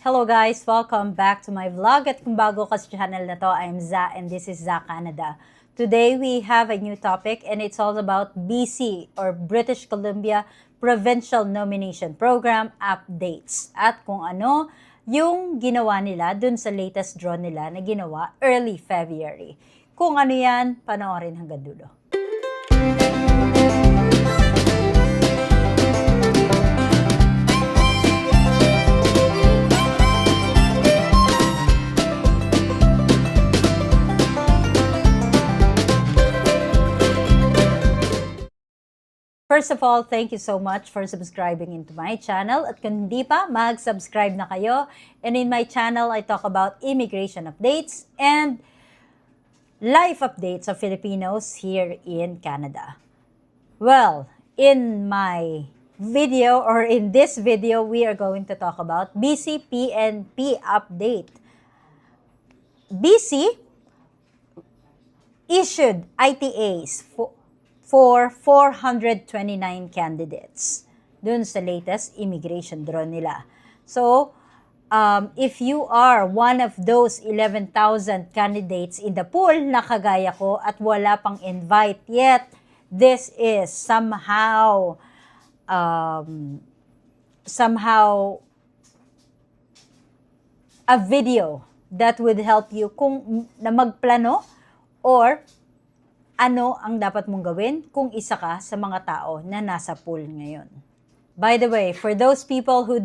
Hello guys! Welcome back to my vlog. At kung bago ka sa channel na to, I'm Za and this is Za Canada. Today we have a new topic and it's all about BC or British Columbia Provincial Nomination Program updates. At kung ano yung ginawa nila dun sa latest draw nila na ginawa early February. Kung ano yan, panoorin hanggang dulo. First of all, thank you so much for subscribing into my channel. At kung hindi pa, mag-subscribe na kayo. And in my channel, I talk about immigration updates and life updates of Filipinos here in Canada. Well, in my video or in this video, we are going to talk about BC PNP update. BC issued ITAs for 429 candidates dun sa latest immigration draw nila. So, if you are one of those 11,000 candidates in the pool na kagaya ko at wala pang invite yet, this is somehow a video that would help you kung na magplano or ano ang dapat mong gawin kung isa ka sa mga tao na nasa pool ngayon. By the way, for those people who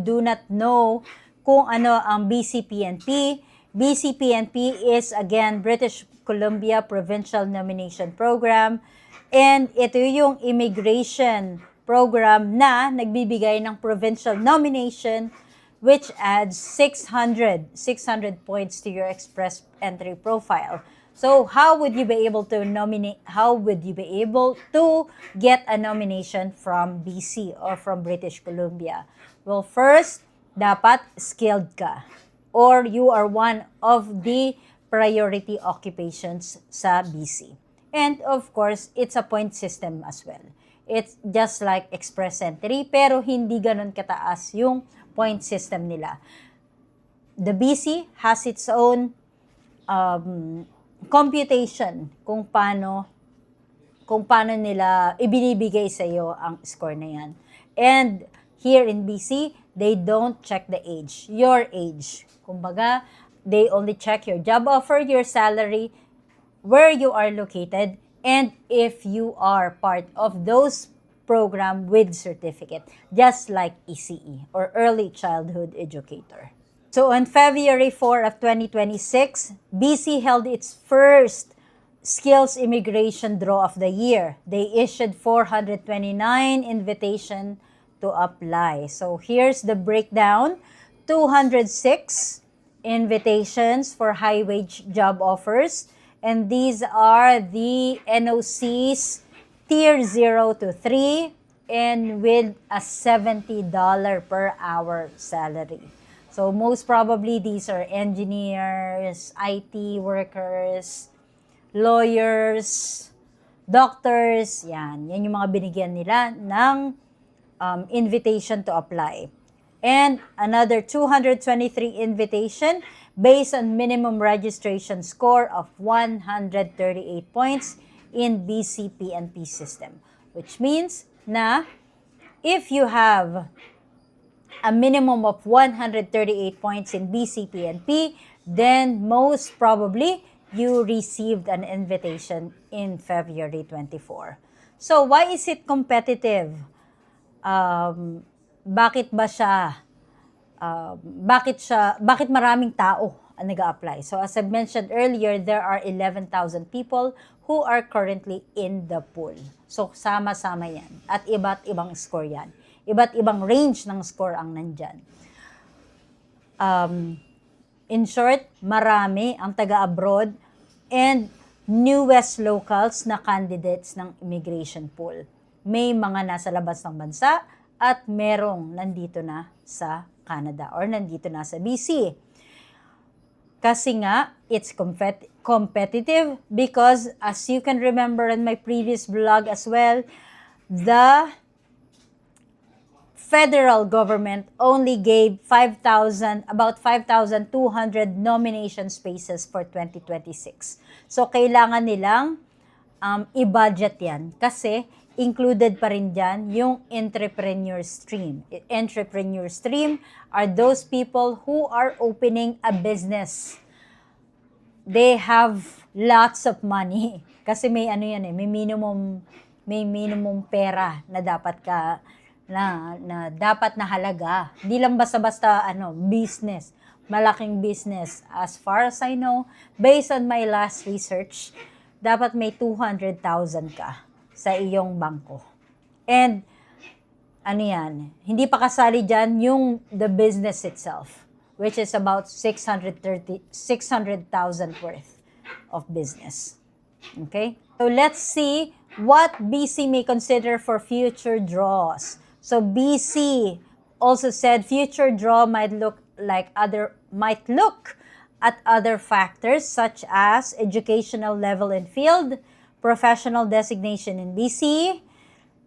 do not know kung ano ang BCPNP, BCPNP is again British Columbia Provincial Nomination Program, and ito yung immigration program na nagbibigay ng provincial nomination which adds 600 points to your express entry profile. So, how would you be able to get a nomination from BC or from British Columbia? Well, first, dapat skilled ka or you are one of the priority occupations sa BC. And of course, it's a point system as well. It's just like express entry pero hindi ganun kataas yung point system nila. The BC has its own computation kung paano nila ibinibigay sa iyo ang score na yan. And here in BC, they don't check the age, your age. Kumbaga, they only check your job offer, your salary, where you are located, and if you are part of those program with certificate, just like ECE or Early Childhood Educator. So on February 4 of 2026, BC held its first skills immigration draw of the year. They issued 429 invitation to apply. So here's the breakdown. 206 invitations for high-wage job offers. And these are the NOCs tier 0 to 3 and with a $70 per hour salary. So most probably these are engineers, IT workers, lawyers, doctors, yan yung mga binigyan nila ng invitation to apply. And another 223 invitation based on minimum registration score of 138 points in BC PNP system. Which means na if you have a minimum of 138 points in BCPNP, then most probably you received an invitation in February 24. So why is it competitive? Bakit maraming tao ang nag-a-apply? So as I mentioned earlier, there are 11,000 people who are currently in the pool. So sama-sama yan at iba't ibang score yan. Iba't ibang range ng score ang nandyan. In short, marami ang taga-abroad and newest locals na candidates ng immigration pool. May mga nasa labas ng bansa at merong nandito na sa Canada or nandito na sa BC. Kasi nga, it's competitive because as you can remember in my previous vlog as well, the federal government only gave about 5,200 nomination spaces for 2026. So, kailangan nilang i-budget yan kasi included pa rin dyan yung entrepreneur stream. Entrepreneur stream are those people who are opening a business. They have lots of money kasi may ano yan may minimum pera na dapat na dapat na halaga. Hindi lang basta-basta business, malaking business. As far as I know, based on my last research, dapat may 200,000 ka sa iyong bangko. And hindi pa kasali dyan yung the business itself, which is about 600,000 worth of business. Okay? So let's see what BC may consider for future draws. So BC also said future draw might look at other factors such as educational level and field, professional designation in BC,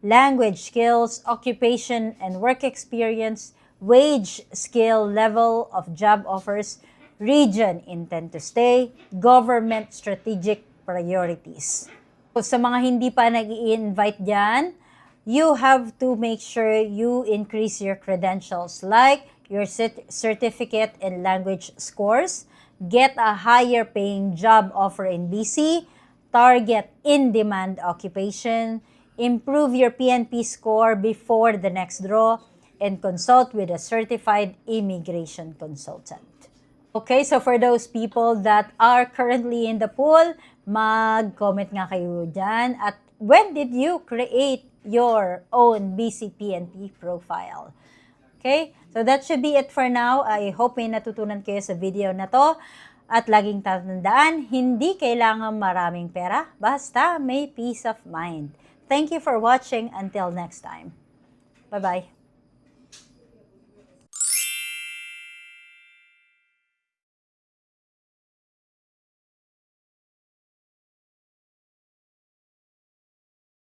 language skills, occupation and work experience, wage scale level of job offers, region intent to stay, government strategic priorities. So, sa mga hindi pa nag-i-invite dyan, you have to make sure you increase your credentials like your certificate and language scores, get a higher paying job offer in BC, target in-demand occupation, improve your PNP score before the next draw, and consult with a certified immigration consultant. Okay, so for those people that are currently in the pool, mag-comment nga kayo dyan. At when did you create your own BC PNP profile? Okay, so that should be it for now. I hope may natutunan kayo sa video na to. At laging tatandaan, hindi kailangan maraming pera, basta may peace of mind. Thank you for watching. Until next time. Bye-bye.